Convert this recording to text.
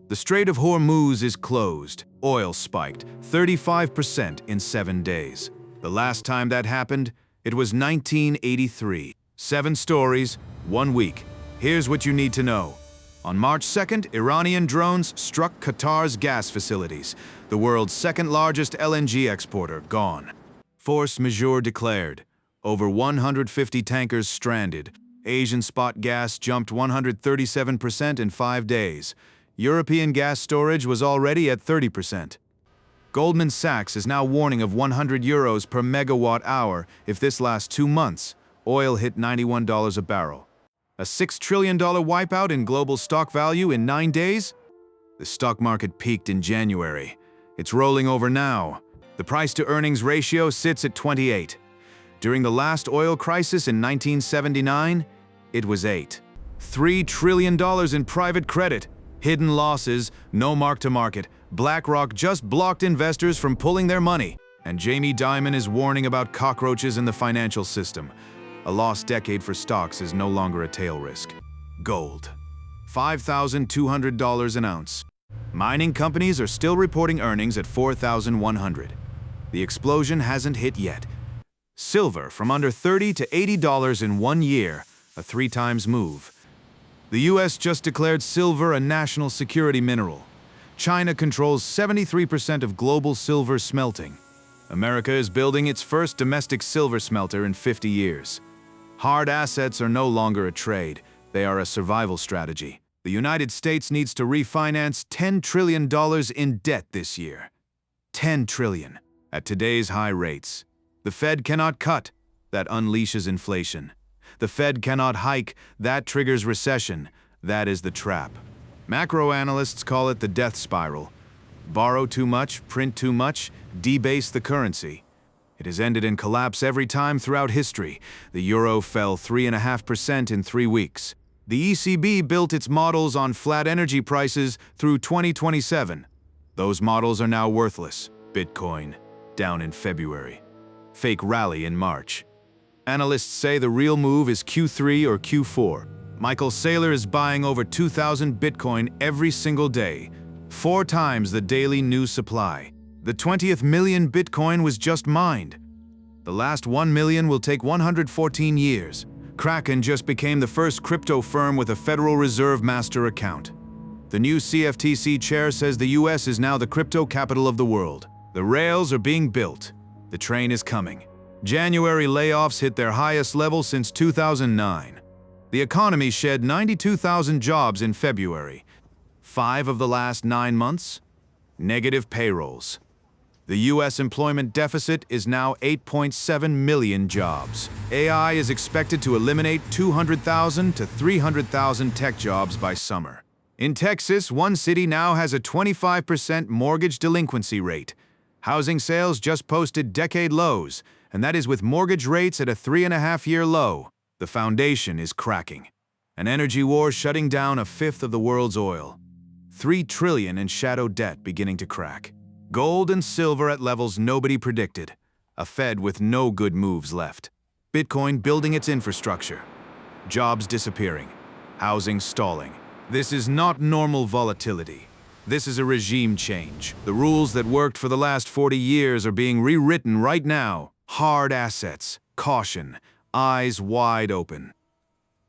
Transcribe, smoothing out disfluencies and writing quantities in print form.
The Strait of Hormuz is closed. Oil spiked 35% in 7 days. The last time that happened, it was 1983. 7 stories, 1 week. Here's what you need to know. On March 2nd, Iranian drones struck Qatar's gas facilities, the world's second-largest LNG exporter, gone. Force majeure declared. Over 150 tankers stranded. Asian spot gas jumped 137% in 5 days. European gas storage was already at 30%. Goldman Sachs is now warning of €100 per megawatt hour if this lasts 2 months. Oil hit $91 a barrel. A $6 trillion wipeout in global stock value in 9 days? The stock market peaked in January. It's rolling over now. The price-to-earnings ratio sits at 28. During the last oil crisis in 1979, it was 8. $3 trillion in private credit. Hidden losses, no mark-to-market. BlackRock just blocked investors from pulling their money. And Jamie Dimon is warning about cockroaches in the financial system. A lost decade for stocks is no longer a tail risk. Gold. $5,200 an ounce. Mining companies are still reporting earnings at $4,100. The explosion hasn't hit yet. Silver from under $30 to $80 in 1 year, a 3 times move. The U.S. just declared silver a national security mineral. China controls 73% of global silver smelting. America is building its first domestic silver smelter in 50 years. Hard assets are no longer a trade, they are a survival strategy. The United States needs to refinance $10 trillion in debt this year. $10 trillion, at today's high rates. The Fed cannot cut, that unleashes inflation. The Fed cannot hike, that triggers recession. That is the trap. Macro analysts call it the death spiral. Borrow too much, print too much, debase the currency. It has ended in collapse every time throughout history. The euro fell 3.5% in 3 weeks. The ECB built its models on flat energy prices through 2027. Those models are now worthless. Bitcoin, down in February. Fake rally in March. Analysts say the real move is Q3 or Q4. Michael Saylor is buying over 2,000 Bitcoin every single day, 4 times the daily new supply. The 20th million Bitcoin was just mined. The last 1 million will take 114 years. Kraken just became the first crypto firm with a Federal Reserve master account. The new CFTC chair says the US is now the crypto capital of the world. The rails are being built. The train is coming. January layoffs hit their highest level since 2009. The economy shed 92,000 jobs in February. 5 of the last 9 months? Negative payrolls. The U.S. employment deficit is now 8.7 million jobs. AI is expected to eliminate 200,000 to 300,000 tech jobs by summer. In Texas, one city now has a 25% mortgage delinquency rate. Housing sales just posted decade lows, and that is with mortgage rates at a 3.5-year low. The foundation is cracking. An energy war shutting down 1/5 of the world's oil. $3 trillion in shadow debt beginning to crack. Gold and silver at levels nobody predicted. A Fed with no good moves left. Bitcoin building its infrastructure. Jobs disappearing. Housing stalling. This is not normal volatility. This is a regime change. The rules that worked for the last 40 years are being rewritten right now. Hard assets. Caution. Eyes wide open.